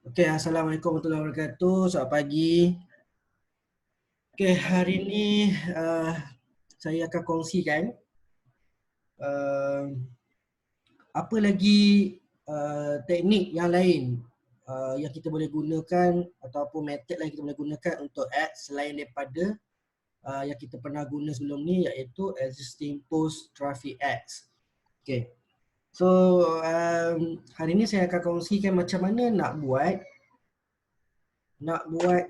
Okey, Assalamualaikum warahmatullahi wabarakatuh. Selamat pagi. Okey, hari ini saya akan kongsikan uh, apa lagi teknik yang lain yang kita boleh gunakan ataupun metod lain kita boleh gunakan untuk ads selain daripada yang kita pernah guna sebelum ni, iaitu existing post traffic ads. Okey. So hari ini saya akan kongsikan macam mana nak buat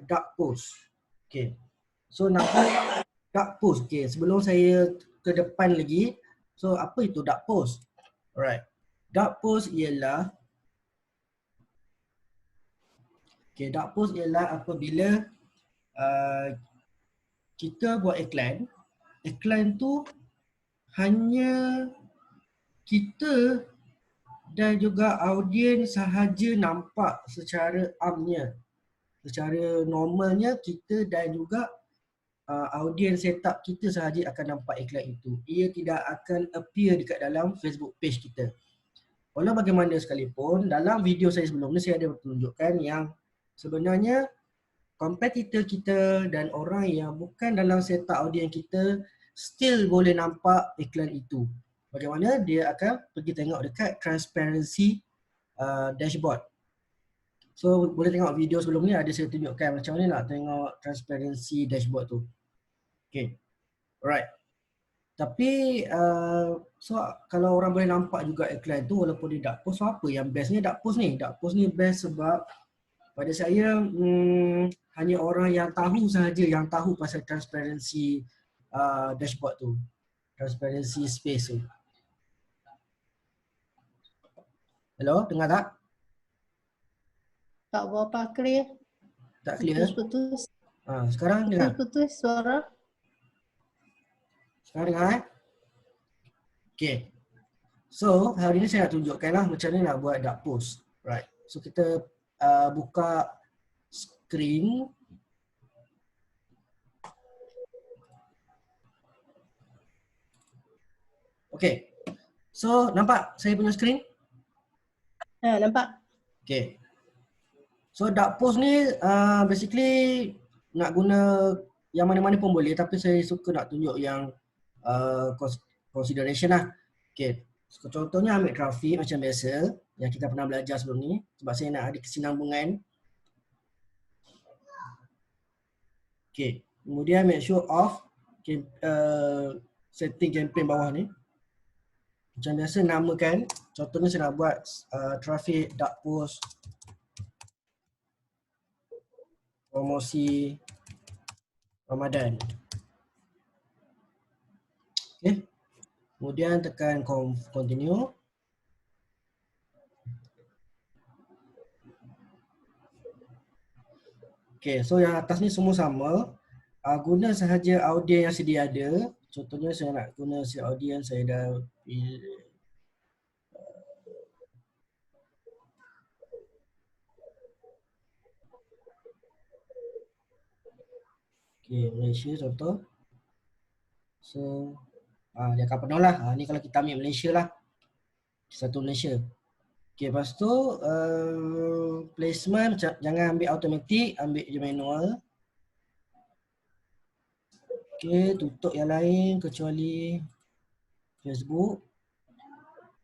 dark post. Okey. So nak buat dark post. Okay, sebelum saya ke depan lagi, so apa itu dark post? Alright, dark post ialah dark post ialah apabila kita buat iklan tu hanya kita dan juga audiens sahaja nampak secara amnya, secara normalnya kita dan juga audiens setup kita sahaja akan nampak iklan itu. Ia tidak akan appear dekat dalam Facebook page kita. Walau bagaimana sekalipun, dalam video saya sebelum ni saya ada tunjukkan yang sebenarnya kompetitor kita dan orang yang bukan dalam setup audiens kita still boleh nampak iklan itu. Bagaimana? Dia akan pergi tengok dekat transparency dashboard. So boleh tengok video sebelum ni, ada saya tunjukkan macam mana nak tengok transparency dashboard tu. Okay, alright. Tapi so kalau orang boleh nampak juga iklan tu walaupun dia dark post, so apa yang bestnya dark post ni? Dark post ni best sebab pada saya hanya orang yang tahu sahaja yang tahu pasal transparency dashboard tu, transparency space tu. Hello, dengar tak? Tak berapa clear. Tak clear? Putus-putus. Sekarang dengar? Putus-putus suara. Sekarang dengar Okay. So hari ni saya nak tunjukkan lah macam mana nak buat dark post. Right. So kita buka screen. Okay. So nampak saya punya screen? Nampak. Okay. So dark post ni basically nak guna yang mana-mana pun boleh, tapi saya suka nak tunjuk yang consideration lah. Okay. So, contohnya ambil traffic macam biasa yang kita pernah belajar sebelum ni, sebab saya nak ada kesinambungan. Okay. Kemudian make sure off setting campaign bawah ni. Macam biasa namakan, contohnya saya nak buat traffic dark post promosi Ramadan. Okay. Kemudian tekan continue. Okay, so yang atas ni semua sama. Guna sahaja audiens yang sedia ada. Contohnya saya nak guna si audiens, saya dah pilih. Okay, Malaysia contoh. So, dia akan penuh lah. Ni kalau kita ambil Malaysia lah. Satu Malaysia. Okay, lepas tu placement jangan ambil automatic, ambil je manual. Okay, tutup yang lain kecuali Facebook.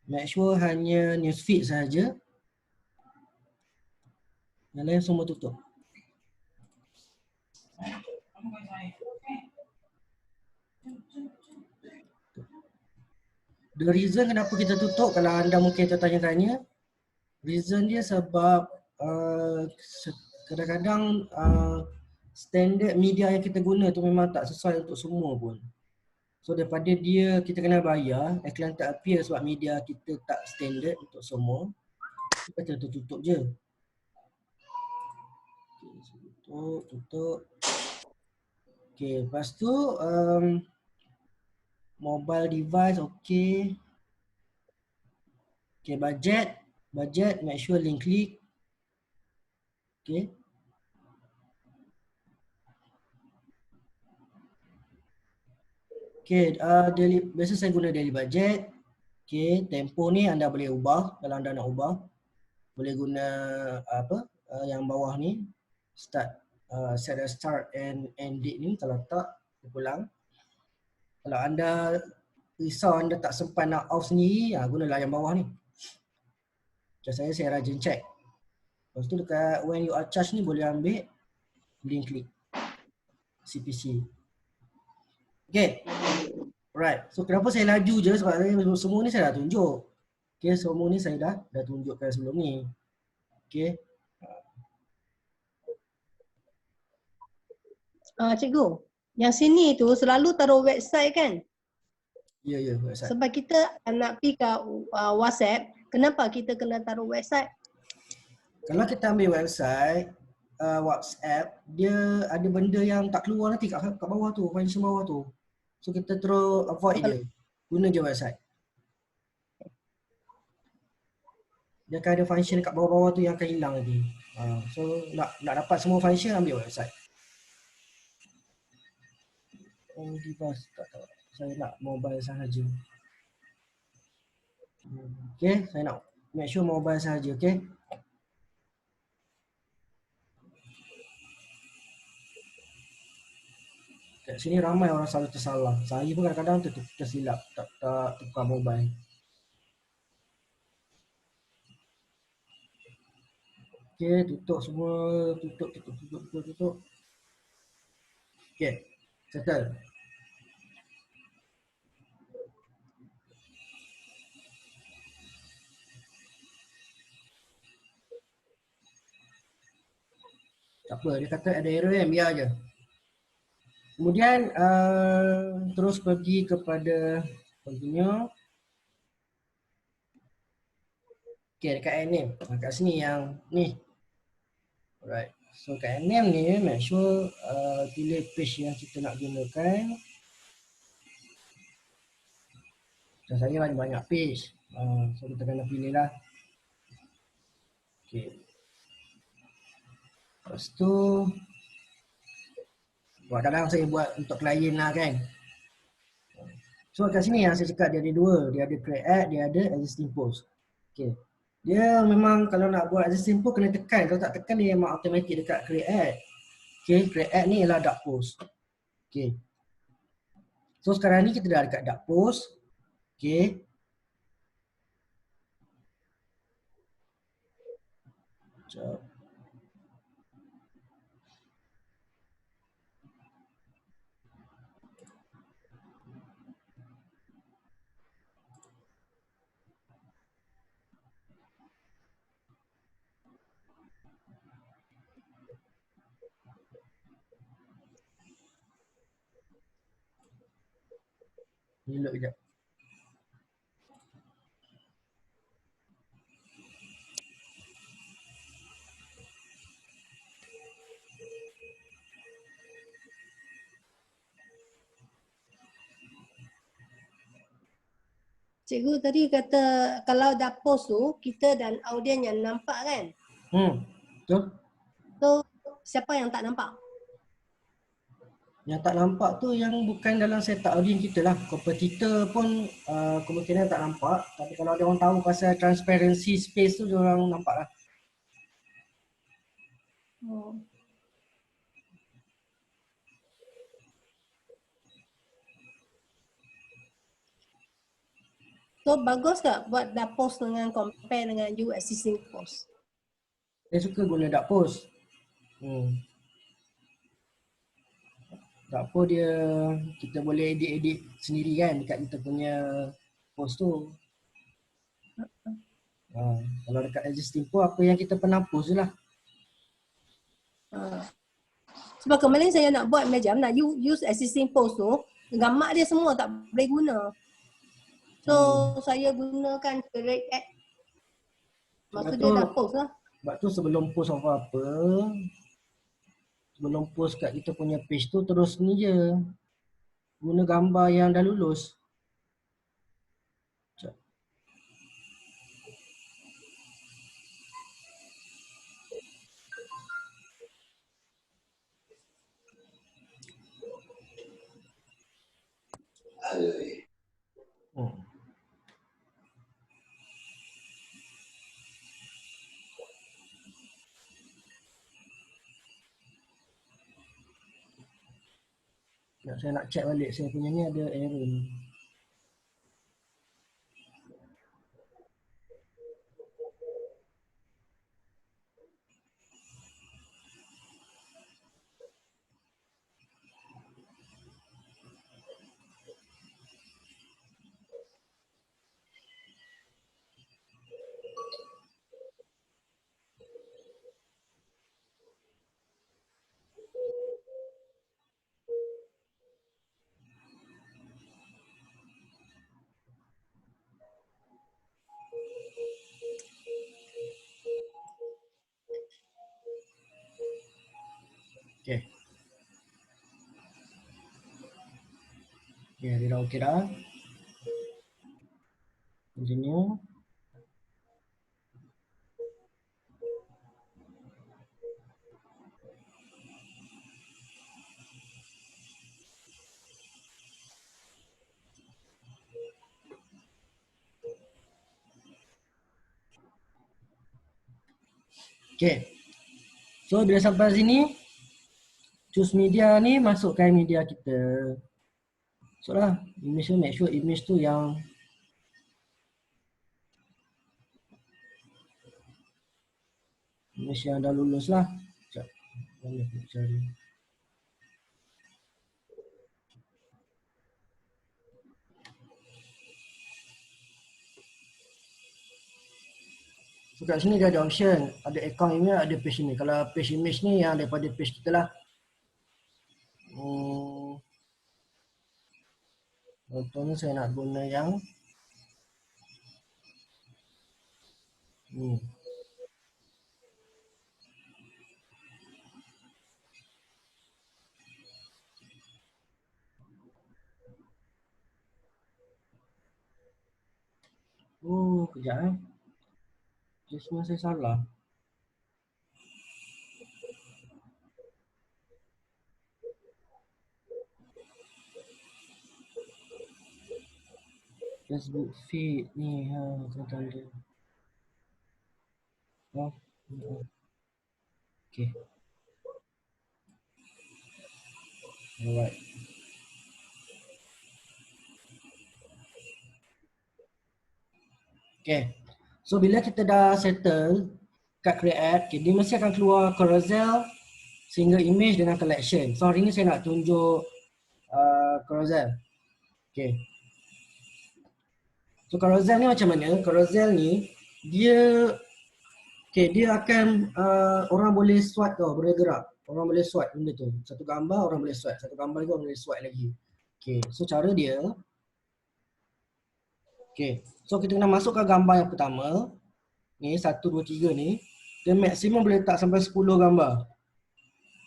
Make sure hanya newsfeed saja. Yang lain semua tutup. The reason kenapa kita tutup, kalau anda mungkin tertanya-tanya, reason dia sebab kadang-kadang standard media yang kita guna tu memang tak sesuai untuk semua pun. So daripada dia kita kena bayar, iklan tak appear sebab media kita tak standard untuk semua, kita tutup je. Okay, tutup. Okay, lepas tu mobile device okay. Okay, budget make sure link click. Okay. Okay, biasa saya guna daily budget. Okay, tempo ni anda boleh ubah kalau anda nak ubah. Boleh guna yang bawah ni, set a start and end date ni. Kalau tak, pulang. Kalau anda risau anda tak sempat nak off sendiri, gunalah yang bawah ni. Macam saya rajin check. Lepas tu dekat when you are charged ni boleh ambil link klik CPC. Okay. Right. So kenapa saya laju je, sebab semua ni saya dah tunjuk. Okay, semua ni saya dah tunjukkan sebelum ni. Okay. Cikgu, yang sini tu selalu taruh website kan? Ya, website. Sebab kita nak pergi ke WhatsApp, kenapa kita kena taruh website? Kalau kita ambil website, WhatsApp, dia ada benda yang tak keluar nanti kat bawah tu, function bawah tu. So kita terus avoid dia. Guna je website. Dia akan ada function kat bawah-bawah tu yang akan hilang nanti. So nak dapat semua function, ambil website. Device, tak tahu. Saya nak mobile sahaja. Okay, saya nak make sure mobile sahaja, okay. Kat sini ramai orang selalu tersalah. Saya pun kadang-kadang tersilap, tak tukar mobile. Okay, tutup semua, tutup. Okay, settle. Tak apa, dia kata ada error kan, biar je. Kemudian terus pergi kepada continue. Okay, dekat name. Kat sini yang ni. Alright. So kat name ni, make sure pilih page yang kita nak gunakan. Macam saya banyak page. So kita kena pilih lah. Okay. Lepas tu, kadang-kadang saya buat untuk klien lah kan. So kat sini yang saya cakap dia ada dua. Dia ada create ad, dia ada existing post. Okay. Dia memang kalau nak buat existing post kena tekan. Kalau tak tekan dia memang automatic dekat create ad. Okay, create ad ni ialah dark post. Okay. So sekarang ni kita dah dekat dark post. Okay. Sekejap. Reload kejap. Cikgu tadi kata kalau dah post tu, kita dan audien yang nampak kan? Betul. So, siapa yang tak nampak? Yang tak nampak tu yang bukan dalam setup audience kita lah. Kompetitor pun kemungkinan tak nampak. Tapi kalau dia orang tahu pasal transparency space tu, dia orang nampak lah. So, bagus tak buat dah post dengan compare dengan you existing post? Saya suka guna dark post. Dark post dia, kita boleh edit sendiri kan dekat kita punya post tu. Kalau dekat existing post, apa yang kita pernah post je lah. Sebab kemarin saya nak buat macam nak use existing post tu, gambar dia semua tak boleh guna. So, saya gunakan create ad. Maksud dia dah post lah. Sebab tu sebelum post apa-apa, sebelum post kat kita punya page tu, terus ni je. Guna gambar yang dah lulus. Sekejap. Saya nak check balik saya punya ni ada error ni. Okay. Okay, dia dah okey dah. Continue. Okay. So bila sampai sini, choose media ni masukkan media kita. So lah, image tu make sure image tu yang dah lulus lah. Sekejap. Mana aku cari. So kat sini dia ada option. Ada account email, ada page image. Kalau page image ni yang daripada page kita lah. Contohnya saya nak guna yang ni. Kejap Adjustment saya salah. Facebook feed ni, tentang dia. Okay. Alright. Okay. So bila kita dah settle kat create, okay, dia mesti akan keluar carousel, single image dengan collection. So hari ni saya nak tunjuk carousel. Okay. So carousel ni macam mana? Carousel ni dia akan orang boleh swipe tau, boleh gerak. Orang boleh swipe benda tu. Satu gambar orang boleh swipe, satu gambar lagi orang boleh swipe lagi. Okay, so cara dia, okay, so kita kena masukkan gambar yang pertama. Ni 1, 2, 3 ni. Dia maksimum boleh letak sampai 10 gambar.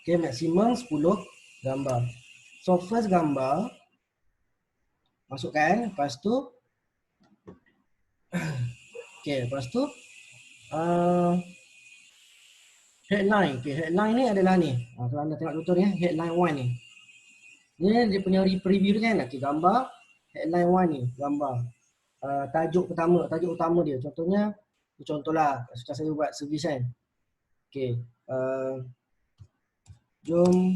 Okay, maksimum 10 gambar. So first gambar masukkan, lepas tu okay, lepas tu headline. Okay, headline ni adalah ni. Kalau anda tengok betul ni, headline 1 ni. Ni dia punya preview kan. Okay, gambar headline 1 ni, gambar. Tajuk utama dia. Contohlah, sudah saya buat servis kan. Okay, jom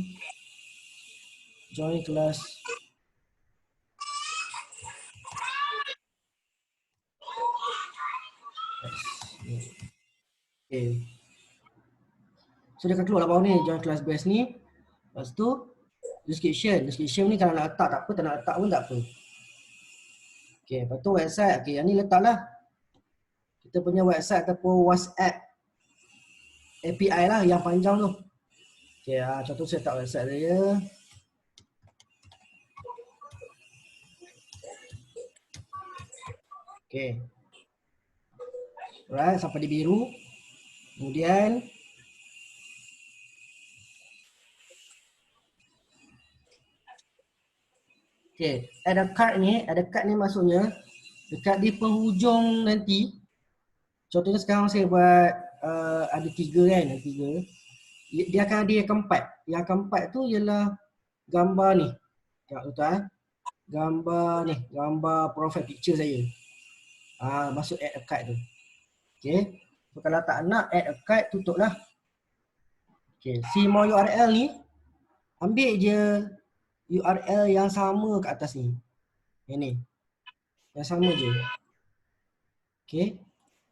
join kelas okay. So dia akan keluar lah bawah ni, join kelas best ni. Lepas tu description ni kalau nak letak tak apa, tak nak letak pun tak apa. Okay, lepas tu website. Okay, yang ni letaklah kita punya website ataupun WhatsApp API lah yang panjang tu. Okay, contoh saya letak website saya. Okay. Alright, sampai di biru. Kemudian okay, add a card ni maksudnya dekat di penghujung nanti. Contohnya sekarang saya buat ada 3 kan, ada 3. Dia akan ada yang keempat. Yang keempat tu ialah gambar ni. Tengok tuan, gambar ni, gambar profile picture saya. Masuk add a card tu. Okay. So kalau tak nak add a card, tutup lah. Okay, see more URL ni, ambil je URL yang sama kat atas ni. Yang ni. Yang sama je. Okay.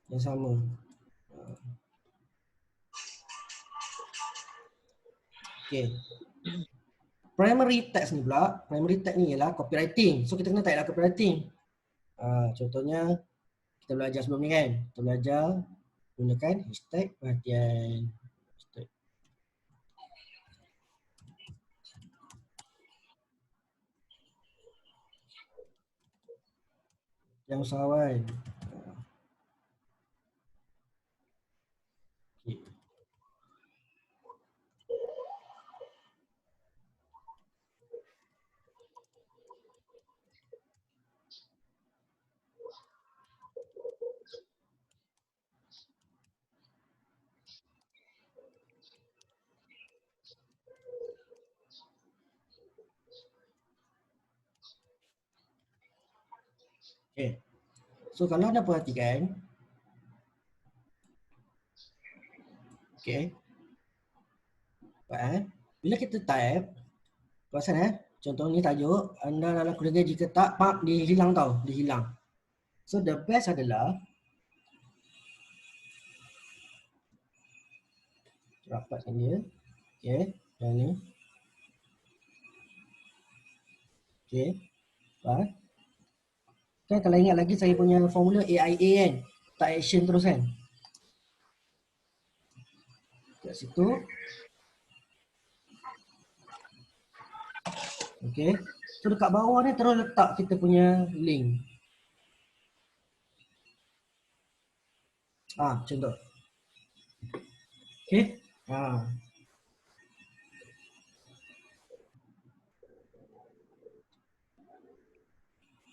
Yang sama. Okay. Primary text ni pula, primary text ni ialah copywriting. So kita kena type lah copywriting. Contohnya kita belajar sebelum ni kan. Kita belajar gunakan hashtag perhatian. Hashtag. Yang usahawan. Okay. Okay. So kalau anda perhatikan, okay, bila kita type, perasan contoh ni tajuk, anda dalam keluarga jika tak, pak, dia hilang tau, dia hilang. So the best adalah rapatkan dia, okay, yang ni, okay, kan kalau ingat lagi saya punya formula AIA kan, tak action terus kan. Kat situ. Okay. So dekat bawah ni terus letak kita punya link. Contoh. Okay.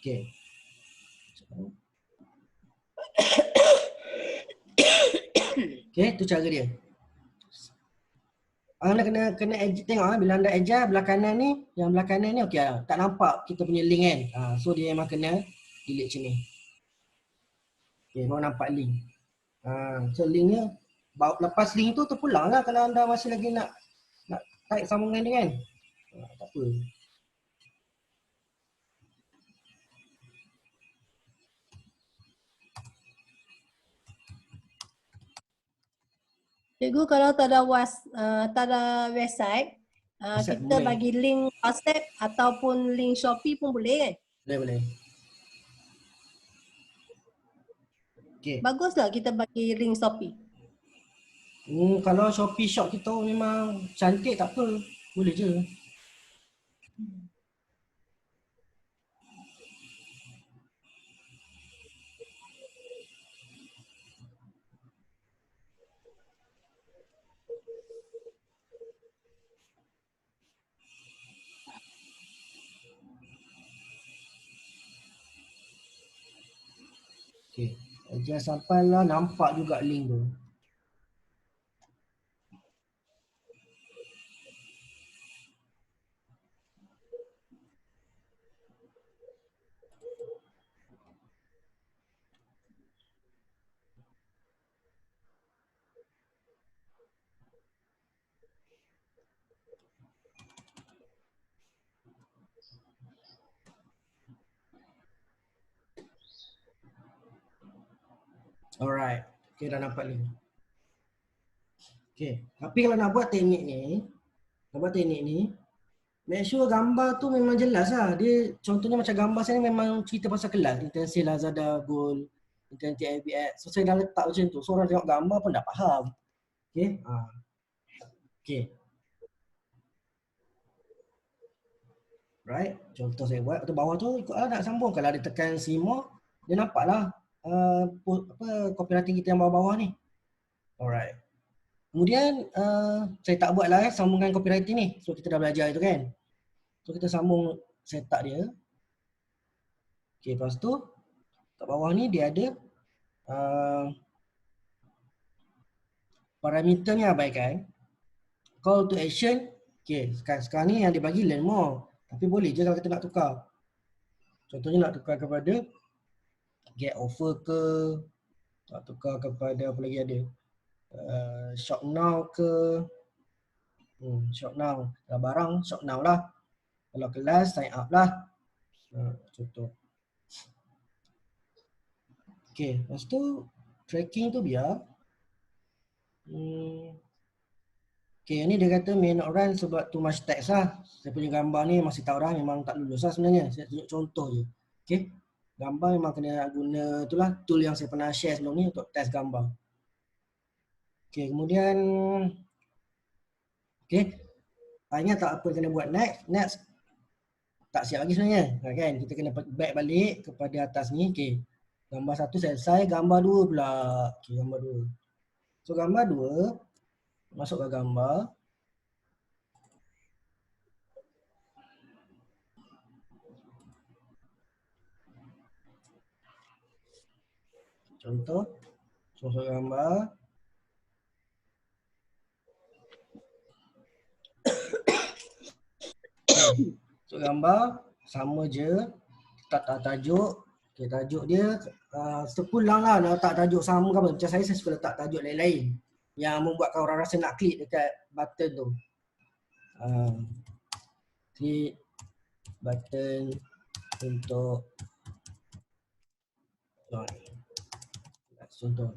Okay. Okay, tu cara dia. Anda kena tengok bila anda adjust belah kanan ni, yang belah kanan ni okey tak nampak kita punya link kan. So dia memang kena delete macam ni. Okey, baru nampak link. So linknya lepas link tu terpulang lah kalau anda masih lagi nak tarik sambungan dia kan. Tak apa. Cikgu kalau tak ada website, WhatsApp kita boleh. bagi link WhatsApp ataupun link Shopee pun boleh kan? Boleh. Okay. Baguslah kita bagi link Shopee. Kalau Shopee shop kita memang cantik tak apa. Boleh je. Okay. Jangan sampailah nampak juga link tu. Alright. Okay, dah nampak link. Okay. Tapi kalau nak buat teknik ni, make sure gambar tu memang jelas lah. Dia contohnya macam gambar saya ni memang cerita pasal kelas. Intensi Lazada, Gold, intensi IBX. So saya dah letak macam tu. So orang tengok gambar pun dah faham. Okay. Okay. Right. Contoh saya buat. Atau bawah tu ikutlah nak sambung. Kalau dia tekan Simo, dia nampak lah copywriting kita yang bawah-bawah ni. Alright. Kemudian saya tak buat lah sambungan copywriting ni. So kita dah belajar itu kan. So kita sambung setup dia. Okay, lepas tu kat bawah ni dia ada parameter ni abaikan. Call to action. Okay, sekarang ni yang dia bagi learn more. Tapi boleh je kalau kita nak tukar. Contohnya nak tukar kepada get offer ke, nak tukar kepada apa lagi ada, shop now ke, shop now, barang shop now lah. Kalau kelas sign up lah. Contoh. Okay, lepas tu tracking tu biar. Okay, ni dia kata may not run sebab too much text lah. Saya punya gambar ni masih tak orang memang tak lulus lah sebenarnya. Saya tunjuk contoh je. Okay, gambar memang kena guna itulah tool yang saya pernah share sebelum ni untuk test gambar. Okay, kemudian okay, ingat tak apa kena buat next? Next tak siap lagi sebenarnya, kan? Kita kena back balik kepada atas ni. Okay, gambar satu selesai, gambar dua pula. Okay, gambar dua. So gambar dua, masuk ke gambar. Contoh, masuk gambar. Masuk gambar, sama je. Tak tajuk. Okay, tajuk dia sepulang lah nak letak tajuk sama ke apa. Macam saya suka letak tajuk lain-lain yang membuatkan orang rasa nak klik dekat button tu. Klik button untuk contoh.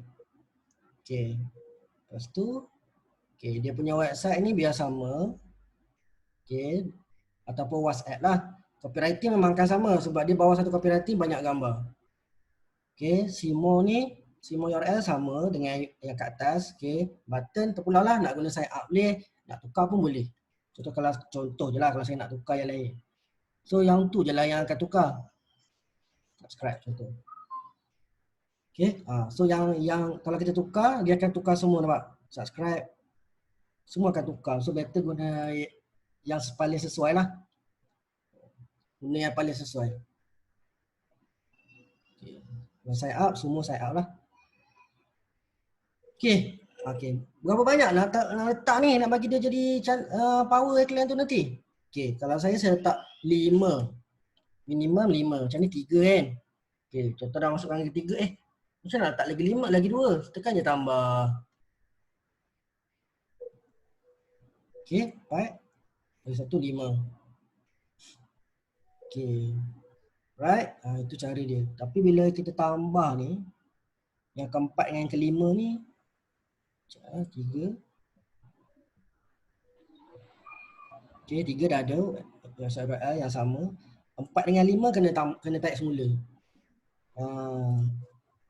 Okay. Lepas tu, okay, dia punya website ni biar sama. Okay. Ataupun WhatsApp lah. Copywriting memang akan sama sebab dia bawah satu copywriting banyak gambar. Okay, Simo ni, Simo URL sama dengan yang kat atas. Okay, button terpulang lah nak guna sign up boleh, nak tukar pun boleh. Contoh je lah kalau saya nak tukar yang lain. So yang tu je lah yang akan tukar. Subscribe contoh. Okay, so yang kalau kita tukar, dia akan tukar semua nampak. Subscribe, semua akan tukar. So better guna yang paling sesuai lah. Guna yang paling sesuai. Okay. Sign up, semua sign up lah. Okay. Okay. Berapa banyak nak letak ni nak bagi dia jadi power iklan tu nanti? Okay. Kalau saya letak 5. Minimum 5. Macam ni 3 kan? Okay. Contoh dah masukkan lagi 3. Macam nak letak lagi 5, lagi 2. Tekan je tambah. Okay. 4. Lagi 1, 5. Okay. Right. Itu cara dia. Tapi bila kita tambah ni, yang keempat dengan yang kelima ni, 3. Okay, 3 dah ada URL yang sama. 4 dengan 5 kena type semula.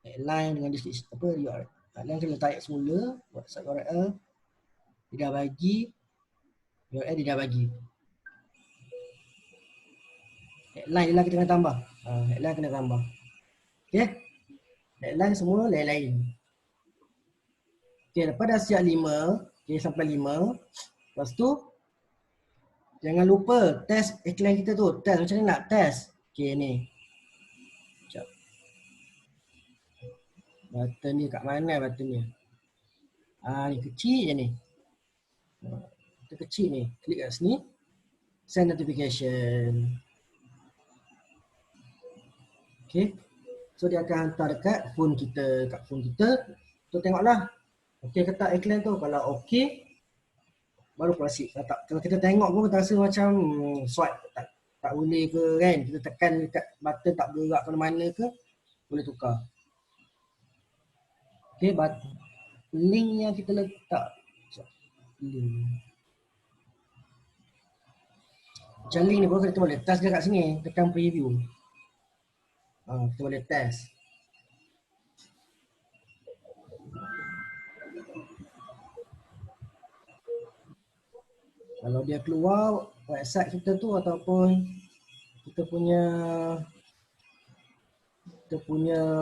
Headline dengan description apa URL. Headline kena type semula, website URL. Dia dah bagi. URL dia dah bagi. Headline je lah kita kena tambah. Headline kena tambah. Okay. Headline semua lain-lain. Okay, lepas dah siap 5. Okay, sampai 5. Lepas tu, jangan lupa test iklan kita tu. Test macam ni nak test. Okay ni. Sekejap. Button ni kat mana button ni? Ni kecil je ni. Kita kecil ni. Klik kat sini. Send notification. Okay. So dia akan hantar dekat phone kita. Kat phone kita. So tengoklah. Okay ke tak iklan tu. Kalau okay, baru proceed. Kalau kita tengok pun kita rasa macam swipe tak boleh ke kan. Kita tekan dekat button tak bergerak ke mana ke. Boleh tukar. Okay, link yang kita letak. Link. Macam link ni pun kita boleh test dekat sini. Tekan preview. Kita boleh test. Kalau dia keluar website kita tu ataupun kita punya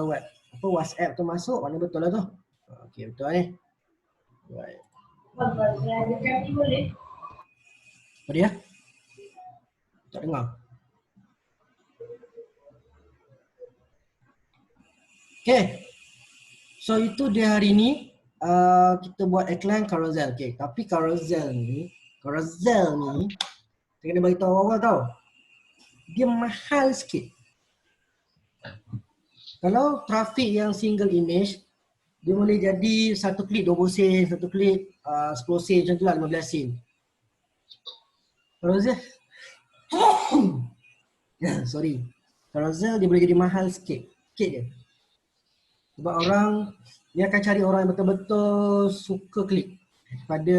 web WhatsApp tu masuk, mana betul lah tu. Okey, betul ni. Right. Apa dia? Tak dengar. Okay. So itu dia hari ni kita buat iklan carousel. Okay. Tapi carousel ni saya kena bagi tahu awal tau. Dia mahal sikit. Kalau trafik yang single image, dia boleh jadi 1 klik 20 sen, 1 klik 10 sen, macam tu lah 15 sen. Carousel Sorry. Carousel dia boleh jadi mahal sikit. Sikit je. Sebab orang, dia akan cari orang yang betul-betul suka klik pada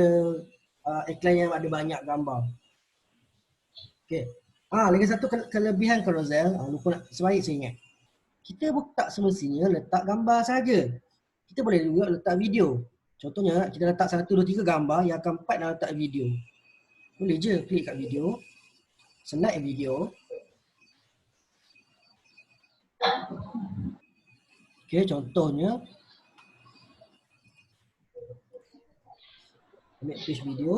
iklan yang ada banyak gambar. Okay. Lagi satu kelebihan carousel, lupa nak, sebaik saya ingat. Kita tak semestinya letak gambar saja. Kita boleh juga letak video. Contohnya, kita letak 1, 2, 3 gambar, yang keempat nak letak video. Boleh je klik kat video, select video. Okay, contohnya, ambil page video.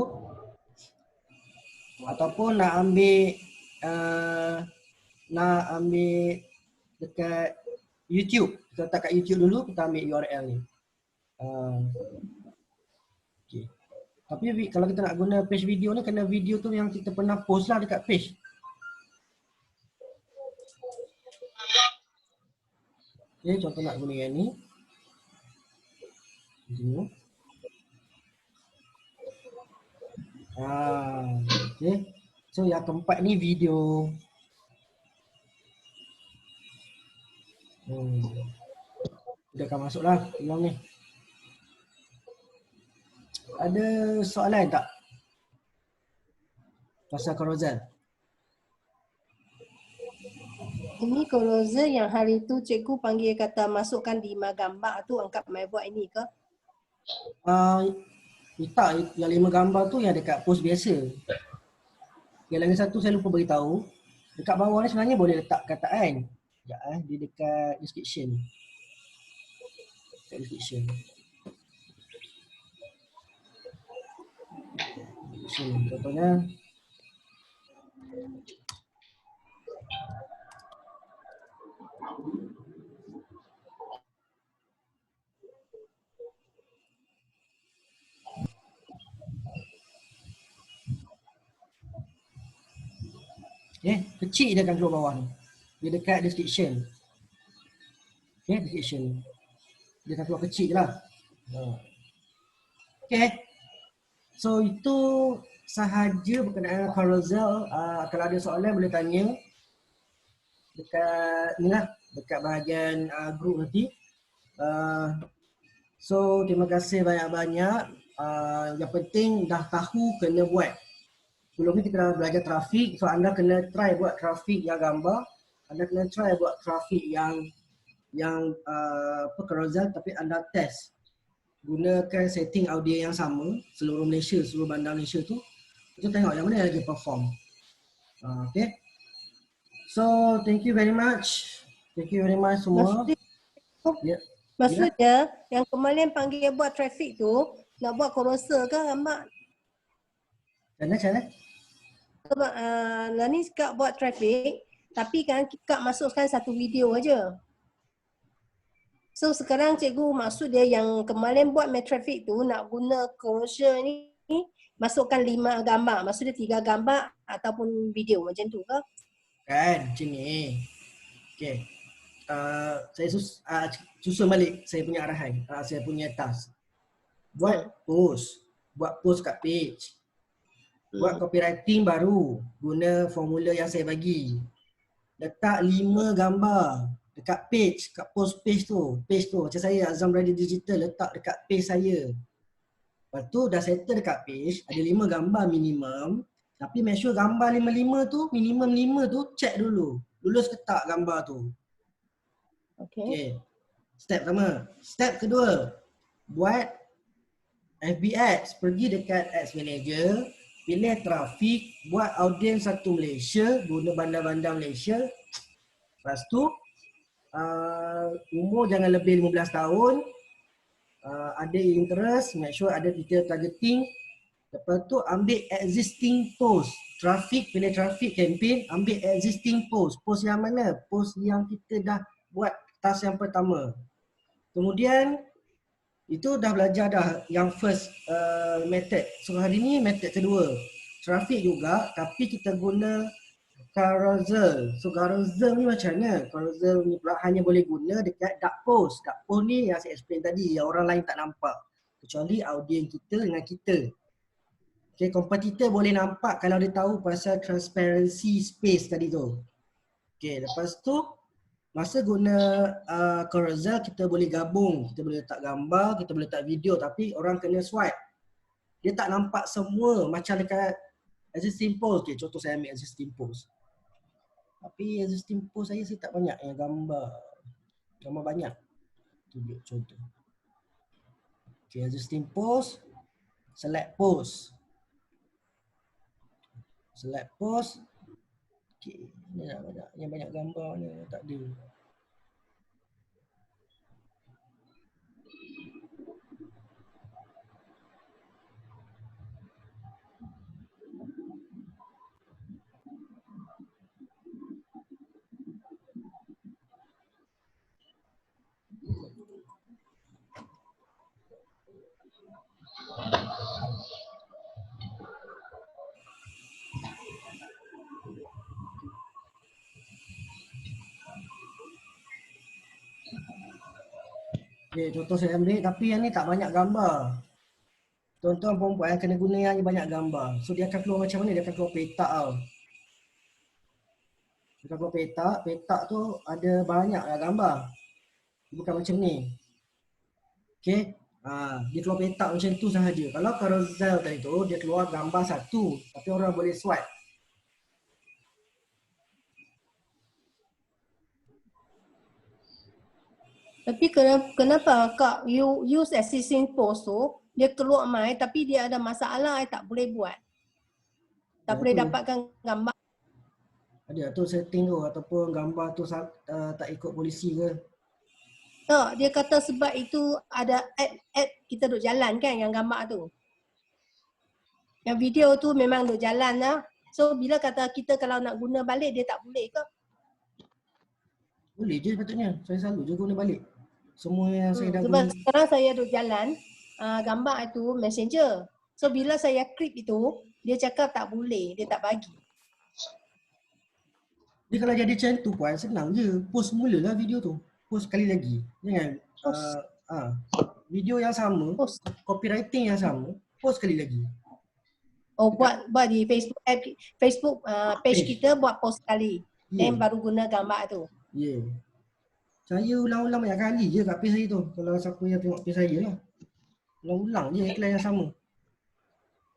Ataupun nak ambil dekat YouTube. Kita letak kat YouTube dulu, kita ambil URL ni. Okay. Tapi kalau kita nak guna page video ni, kena video tu yang kita pernah post lah dekat page. Okay, contoh nak guna yang ni. Continue. Okay. So yang keempat ni video. Dia akan masuk lah film ni. Ada soalan tak? Pasal carousel. Ini carousel yang hari tu cikgu panggil kata masukkan 5 gambar tu angkat my buat ini ke? Tak, yang 5 gambar tu yang dekat post biasa. Yang lagi satu saya lupa beritahu. Dekat bawah ni sebenarnya boleh letak kataan. Sekejap dia dekat description. Dekat description. Contohnya. Kecil dia akan keluar bawah ni. Dia dekat description. Description. Dia akan keluar kecil je lah. So itu sahaja berkenaan carousel. Kalau ada soalan boleh tanya dekat ni lah, dekat bahagian group nanti. So terima kasih banyak-banyak. Yang penting dah tahu kena buat. Sebelum ni kita dah belajar trafik, so anda kena try buat trafik yang gambar. Anda kena try buat trafik yang carousel, tapi anda test. Gunakan setting audio yang sama, seluruh Malaysia, seluruh bandar Malaysia tu. Kita tengok yang mana yang lagi perform. Okay. So, thank you very much. Thank you very much semua. Maksudnya, yang kemarin panggil buat trafik tu, nak buat carousel ke gambar? Macam mana? Lah ni Kak buat trafik, tapi kan Kak masukkan satu video aja. So sekarang cikgu maksud dia yang kemarin buat traffic tu nak guna carousel ni masukkan 5 gambar. Maksud dia 3 gambar ataupun video macam tu ke? Kan macam ni. Okay. Saya susun balik saya punya arahan, saya punya task. Buat post kat page. Buat copywriting baru guna formula yang saya bagi. Letak 5 gambar dekat page, kat post page tu. Macam saya Azam Radio Digital letak dekat page saya. Lepas tu dah settle dekat page, ada 5 gambar minimum. Tapi make sure gambar 5 tu, minimum 5 tu check dulu. Lulus ke tak gambar tu. Okay. Step pertama. Step kedua, buat FB Ads. Pergi dekat Ads Manager, pilih trafik, buat audiens satu Malaysia, guna bandar-bandar Malaysia. Lepas tu, umur jangan lebih 15 tahun. Ada interest, make sure ada detail targeting. Lepas tu ambil existing post. Trafik, pilih trafik campaign, ambil existing post. Post yang mana? Post yang kita dah buat task yang pertama. Kemudian, itu dah belajar dah yang first method. So hari ni method kedua. Trafik juga tapi kita guna carousel. So carousel ni macam mana? Carousel ni pula hanya boleh guna dekat dark post. Dark post ni yang saya explain tadi yang orang lain tak nampak. Kecuali audiens kita dengan kita. Okay, kompetitor boleh nampak kalau dia tahu pasal transparency space tadi tu. Okay, lepas tu masa guna Carousel kita boleh gabung, kita boleh letak gambar, kita boleh letak video, tapi orang kena swipe. Dia tak nampak semua macam dekat existing post. Okay, contoh saya ambil existing post. Tapi existing post saya tak banyak yang gambar. Gambar banyak. Tunjuk contoh. Okay, existing post. Select post. Select post. Okay, ni nak banyak. Yang banyak gambar ni tak ada. Okay, contoh saya ambil tapi yang ni tak banyak gambar. Tuan-tuan perempuan kena guna yang banyak gambar. So dia akan keluar macam mana? Dia akan keluar petak tau. Dia akan keluar petak. Petak tu ada banyak lah gambar. Bukan macam ni. Okay. Dia keluar petak macam tu sahaja. Kalau Carousel tadi tu dia keluar gambar satu. Tapi orang boleh swipe. Tapi kenapa Kak you use existing post tu, dia keluar mai tapi dia ada masalah, tak boleh buat. Tak Ya, boleh tu. dapatkan gambar. Ada tu setting tu ataupun gambar tu tak ikut polisi ke. Tak, dia kata sebab itu ada ad kita duk jalan kan yang gambar tu. Yang video tu memang duk jalan lah. So bila kata kita kalau nak guna balik dia tak boleh ke? Boleh je patutnya. Saya selalu je guna balik. Semua yang saya dah Sebab guna. sekarang saya duk jalan gambar itu messenger. So bila saya click itu, dia cakap tak boleh, dia tak bagi. Dia kalau jadi macam tu puan, senang je. Post mulalah video tu. Post sekali lagi. Jangan video yang sama, Post. copywriting yang sama, post sekali lagi. Oh, buat di Facebook page kita buat post sekali. Yeah. Then baru guna gambar tu. Ya. Yeah. Saya ulang-ulang banyak kali je kat page saya tu. Kalau siapa yang tengok page saya lah. Ulang-ulang je iklan yang sama.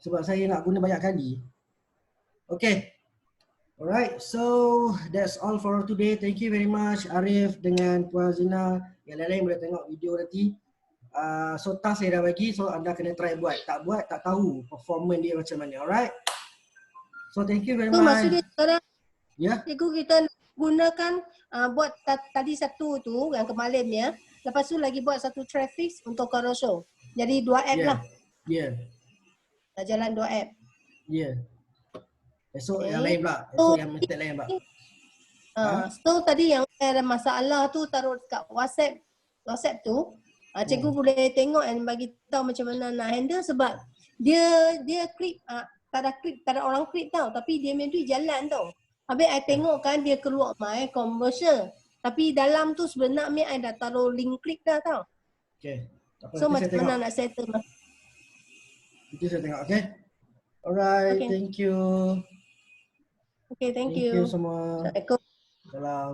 Sebab saya nak guna banyak kali. Okay. Alright, so that's all for today. Thank you very much Arif dengan Puan Zina. Yang lain-lain boleh tengok video nanti. So task saya dah bagi, so anda kena try buat. Tak buat, tak tahu performance dia macam mana. Alright. So thank you very So much. maksudnya sekarang cikgu kita gunakan buat tadi satu tu yang kemarin ya. Lepas tu lagi buat satu traffic untuk Carousel. Jadi 2 app lah. Ya. Dah jalan 2 app. Ya. Esok yang lain pula. Esok yang method lain pula. So tadi yang ada masalah tu taruh kat WhatsApp tu. Cikgu boleh tengok dan bagi tahu macam mana nak handle sebab dia clip tak ada orang clip tau tapi dia memang jalan tau. Habis I tengok kan dia keluar mai commercial. Tapi dalam tu sebenarnya I dah taruh link click dah tau. Okay. So macam mana nak settle? Itu saya tengok, okay? Alright, thank you. Okay, thank you. Thank you semua. Assalamualaikum. Salam.